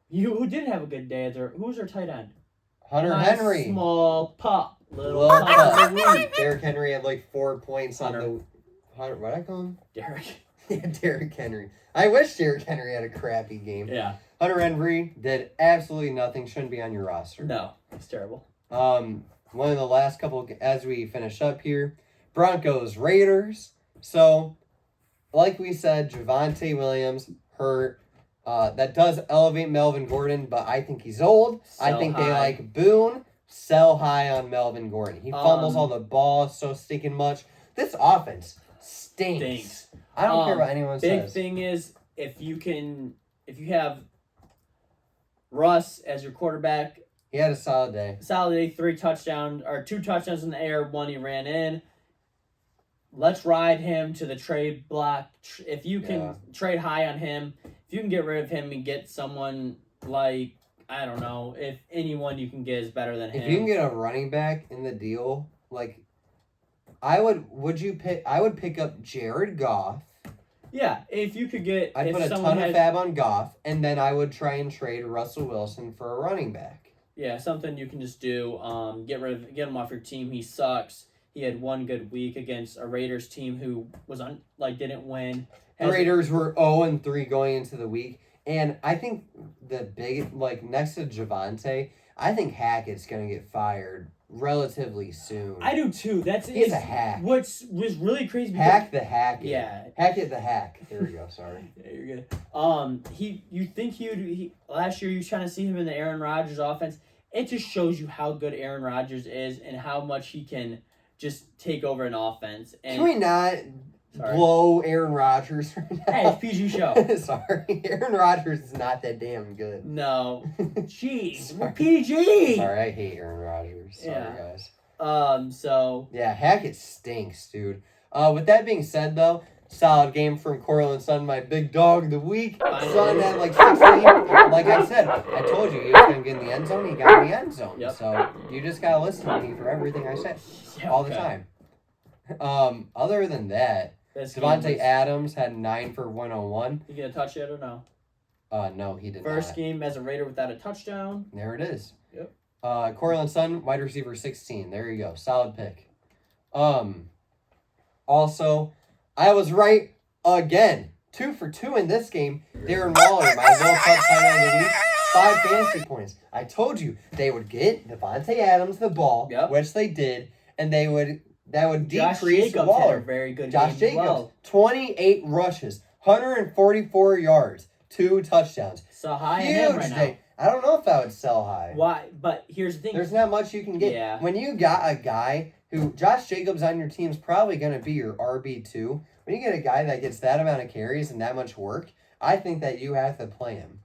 Who did have a good day? Who was their tight end? Hunter Henry. Small pup. Little pup. Derrick Henry had like 4 points on the... What'd I call him? Derrick. Yeah, Derrick Henry. I wish Derrick Henry had a crappy game. Yeah. Hunter Henry did absolutely nothing. Shouldn't be on your roster. No, it's terrible. One of the last couple, as we finish up here, Broncos Raiders. So, like we said, Javonte Williams hurt. That does elevate Melvin Gordon, but I think he's old. I think they like Boone. Sell high on Melvin Gordon. He fumbles all the ball so stinking much. This offense stinks. I don't care what anyone says. Big thing is if you have Russ as your quarterback. He had a solid day. 2 touchdowns in the air, 1 he ran in. Let's ride him to the trade block. If you can trade high on him, if you can get rid of him and get someone like, I don't know, if anyone you can get is better than him. If you can get a running back in the deal, like, I would pick up Jared Goff. Yeah, if you could get... I'd put a ton of fab on Goff, and then I would try and trade Russell Wilson for a running back. Yeah, something you can just do. Get him off your team. He sucks. He had 1 good week against a Raiders team who didn't win. The Raiders were 0-3 going into the week, and I think the big next to Javonte, I think Hackett's gonna get fired relatively soon. I do too. He's a hack. What was really crazy. Hack the hack. Yeah. Hackett the hack. There we go. Sorry. Yeah, you're good. You think last year you was trying to see him in the Aaron Rodgers offense. It just shows you how good Aaron Rodgers is and how much he can just take over an offense. And can we not blow Aaron Rodgers right now? Hey, it's PG show. Sorry. Aaron Rodgers is not that damn good. No. Jeez. We're PG. Sorry, I hate Aaron Rodgers. Sorry, guys. Yeah, Hackett stinks, dude. With that being said, though, solid game from Cortland Sutton, my big dog of the week. Sutton had 16. Like I said, I told you he was going to get in the end zone. He got in the end zone. Yep. So you just got to listen to me for everything I say all the time. Other than that, Devontae Adams had 9 for 101. You get a touch yet or no? No, he did not. First game as a Raider without a touchdown. There it is. Yep. Cortland Sutton, wide receiver 16. There you go. Solid pick. Also, I was right again. 2 for 2 in this game. Darren Waller, my World Cup tight end of the week, 5 fantasy points. I told you they would get Devontae Adams the ball, which they did, and that would decrease Waller. Had a very good Josh game Jacobs, as well. 28 rushes, 144 yards, 2 touchdowns. So high in him right now. I don't know if I would sell high. Why? But here's the thing. There's not much you can get. Yeah. When you got a guy who, Josh Jacobs on your team is probably going to be your RB2. When you get a guy that gets that amount of carries and that much work, I think that you have to play him.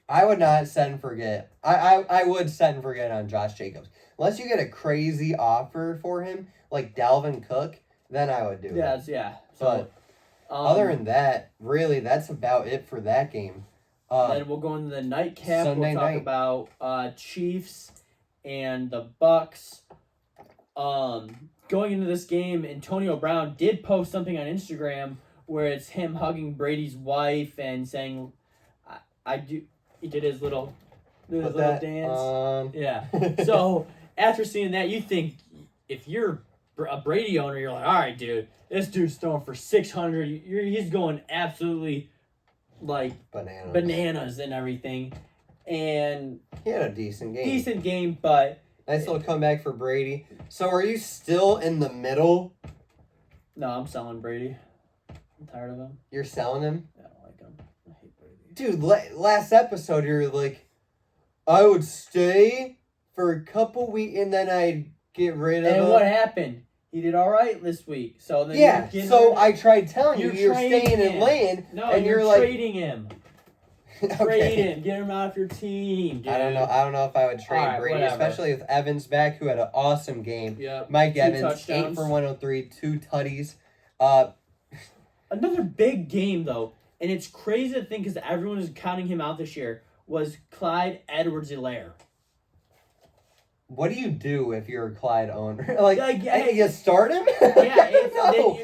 I would not set and forget. I would set and forget on Josh Jacobs. Unless you get a crazy offer for him, like Dalvin Cook, then I would do it. Yeah. But other than that, really, that's about it for that game. Then we'll go into the nightcap. Sunday we'll talk about Chiefs and the Bucks. Going into this game, Antonio Brown did post something on Instagram where it's him hugging Brady's wife and saying, "I do." He did his little dance. Yeah. So after seeing that, you think if you're a Brady owner, you're like, all right, dude, this dude's throwing for 600. He's going absolutely like bananas and everything. And he had a decent game. But nice little comeback for Brady. So are you still in the middle? No, I'm selling Brady. I'm tired of him. You're selling him? I don't like him. I hate Brady. Dude, last episode you were like, I would stay for a couple weeks and then I'd get rid of him. And what happened? He did all right this week. So then I tried telling you you're staying and laying. No, and you're like trading him. Trade him. Get him out of your team, dude. I don't know if I would trade Brady, whatever. especially with Evans back, who had an awesome game. Yep. Mike Evans, touchdowns. 8 for 103, 2 tutties. Another big game, though, and it's crazy to think because everyone is counting him out this year, was Clyde Edwards-Helaire. What do you do if you're a Clyde owner? You start him? Yeah, No.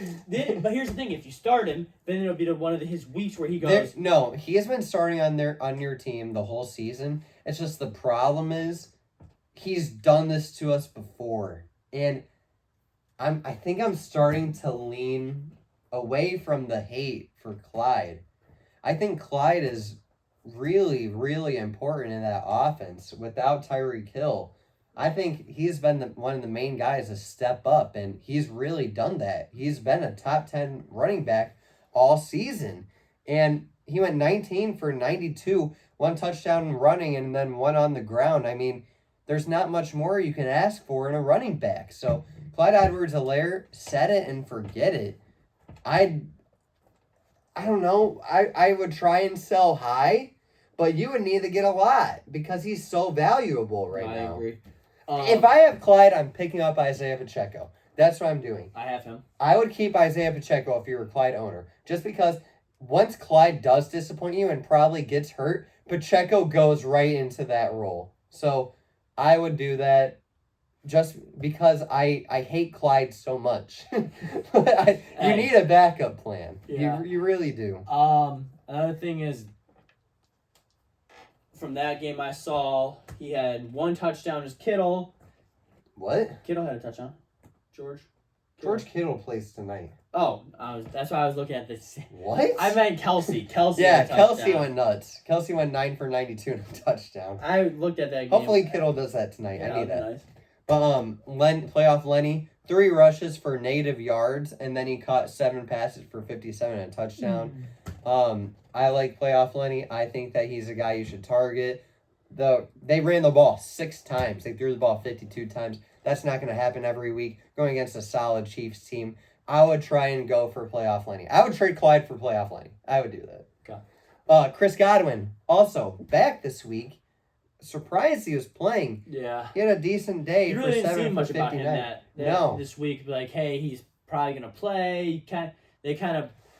But here's the thing: if you start him, then it'll be one of his weeks where he goes. No, he has been starting on your team the whole season. It's just the problem is he's done this to us before, and I think I'm starting to lean away from the hate for Clyde. I think Clyde is really, really important in that offense. Without Tyreek Hill, I think he's been one of the main guys to step up, and he's really done that. He's been a top 10 running back all season, and he went 19 for 92, 1 touchdown running, and then 1 on the ground. I mean, there's not much more you can ask for in a running back. So Clyde Edwards-Helaire, set it and forget it. I don't know. I would try and sell high, but you would need to get a lot because he's so valuable now. I agree. If I have Clyde, I'm picking up Isaiah Pacheco. That's what I'm doing. I have him. I would keep Isaiah Pacheco if you're a Clyde owner. Just because once Clyde does disappoint you and probably gets hurt, Pacheco goes right into that role. So I would do that just because I hate Clyde so much. You need a backup plan. Yeah. You really do. Another thing is, from that game I saw, he had 1 touchdown as Kittle. What? Kittle had a touchdown. George Kittle plays tonight. Oh, that's why I was looking at this. What? I meant Kelsey. Yeah, Kelsey went nuts. Kelsey went 9 for 92 and a touchdown. I looked at that game. Hopefully Kittle does that tonight. Yeah, I need that. Nice. But playoff Lenny, 3 rushes for negative yards, and then he caught 7 passes for 57 and a touchdown. I like playoff Lenny. I think that he's a guy you should target. They ran the ball 6 times. They threw the ball 52 times. That's not going to happen every week. Going against a solid Chiefs team, I would try and go for playoff Lenny. I would trade Clyde for playoff Lenny. I would do that. Okay. Chris Godwin, also back this week. Surprised he was playing. Yeah. He had a decent day you for really 7 didn't see for much 59. about him No. This week. Like, hey, he's probably gonna play.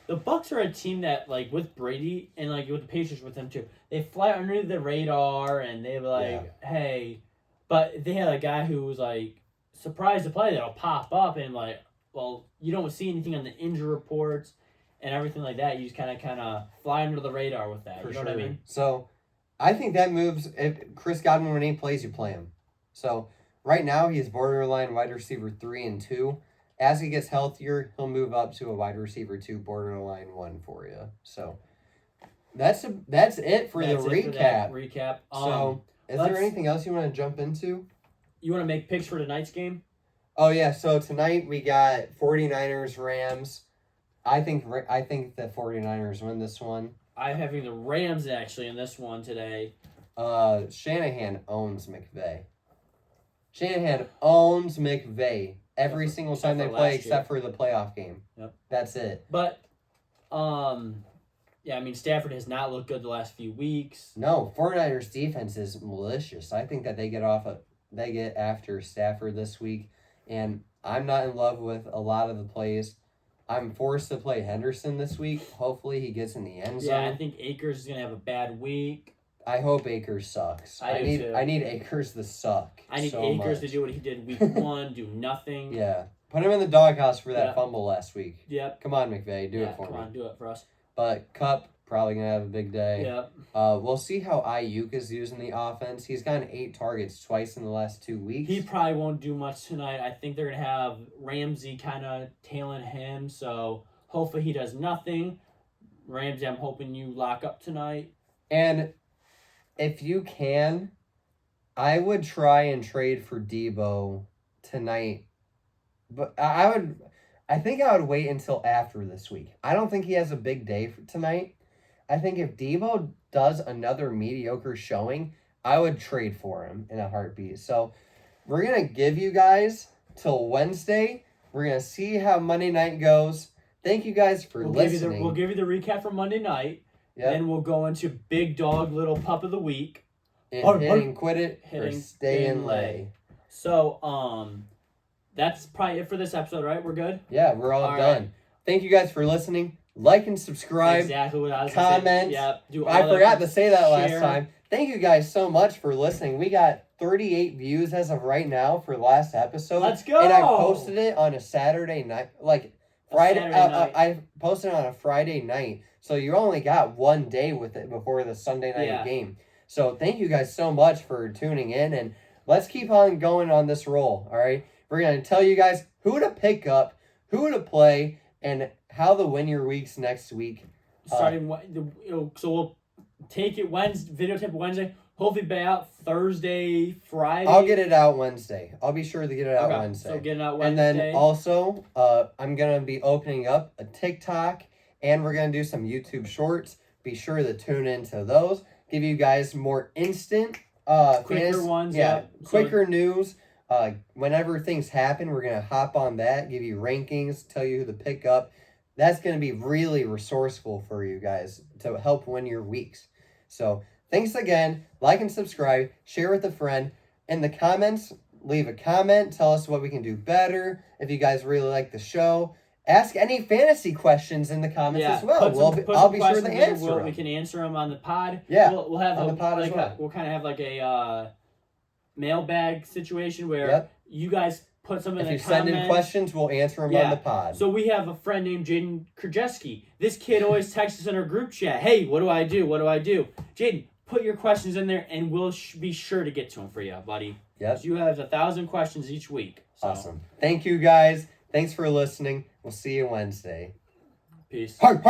The Bucs are a team that, like, with Brady and like with the Patriots with them too, they fly under the radar and they're like, hey, but they had a guy who was like surprised to play that'll pop up and like, well, you don't see anything on the injury reports and everything like that. You just kind of fly under the radar with that. For you know sure. what I mean? So, I think that moves. If Chris Godwin, when he plays, you play him. So right now he's borderline wide receiver 3 and 2. As he gets healthier, he'll move up to a wide receiver 2, borderline 1 for you. So that's it for the recap. So is there anything else you want to jump into? You want to make picks for tonight's game? Oh yeah. So tonight we got 49ers Rams. I think the 49ers win this one. I'm having the Rams actually in this one today. Shanahan owns McVay. Shanahan owns McVay every single time they play except for the playoff game. Yep. That's it. But, yeah, I mean, Stafford has not looked good the last few weeks. No, 49ers defense is malicious. I think that they get after Stafford this week, and I'm not in love with a lot of the plays. I'm forced to play Henderson this week. Hopefully he gets in the end zone. Yeah, I think Akers is going to have a bad week. I hope Akers sucks. I need Akers to suck. I need Akers to do what he did week 1, do nothing. Yeah. Put him in the doghouse for that fumble last week. Yep. Come on, McVay. Do it for me. Come on, do it for us. But Cup, probably going to have a big day. Yep. We'll see how Ayuk is using the offense. He's gotten 8 targets twice in the last 2 weeks. He probably won't do much tonight. I think they're going to have Ramsey kind of tailing him, so hopefully he does nothing. Ramsey, I'm hoping you lock up tonight. And if you can, I would try and trade for Debo tonight. But I think I would wait until after this week. I don't think he has a big day for tonight. I think if Debo does another mediocre showing, I would trade for him in a heartbeat. So we're going to give you guys till Wednesday. We're going to see how Monday night goes. Thank you guys for listening. We'll give you the recap from Monday night. Yep. Then we'll go into Big Dog, Little Pup of the Week. Hitting, quit it, or Hitting, stay and lay. So, that's probably it for this episode, right? We're good? Yeah, we're all done. Right. Thank you guys for listening. Like and subscribe. Exactly what I was comment. saying. Yep. I forgot to say that last share. time. Thank you guys so much for listening. We got 38 views as of right now for last episode. Let's go! And I posted it on a Saturday night. Friday. Night. I posted it on a Friday night. So you only got 1 day with it before the Sunday night game. So thank you guys so much for tuning in. And let's keep on going on this roll. All right. We're going to tell you guys who to pick up, who to play, and how to win your weeks next week. So we'll take it videotape Wednesday. Hopefully be out Thursday, Friday. I'll get it out Wednesday. I'll be sure to get it out Wednesday. So get it out Wednesday. And then also, I'm going to be opening up a TikTok, and we're going to do some YouTube shorts. Be sure to tune into those. Give you guys more instant, quicker ones. Yeah, quicker news. Whenever things happen, we're going to hop on that, give you rankings, tell you who to pick up. That's going to be really resourceful for you guys to help win your weeks. So thanks again. Like and subscribe. Share with a friend. In the comments, leave a comment. Tell us what we can do better. If you guys really like the show, ask any fantasy questions in the comments as well. I'll be sure to answer them. We can answer them on the pod. Yeah, we'll have on the pod as well. We'll kind of have like a mailbag situation where you guys put some in the comments. If you send in questions, we'll answer them on the pod. So we have a friend named Jaden Krajewski. This kid always texts us in our group chat, hey, what do I do? What do I do? Jaden, put your questions in there, and we'll be sure to get to them for you, buddy. Yep. You have 1,000 questions each week. So. Awesome. Thank you, guys. Thanks for listening. We'll see you Wednesday. Peace. Hard.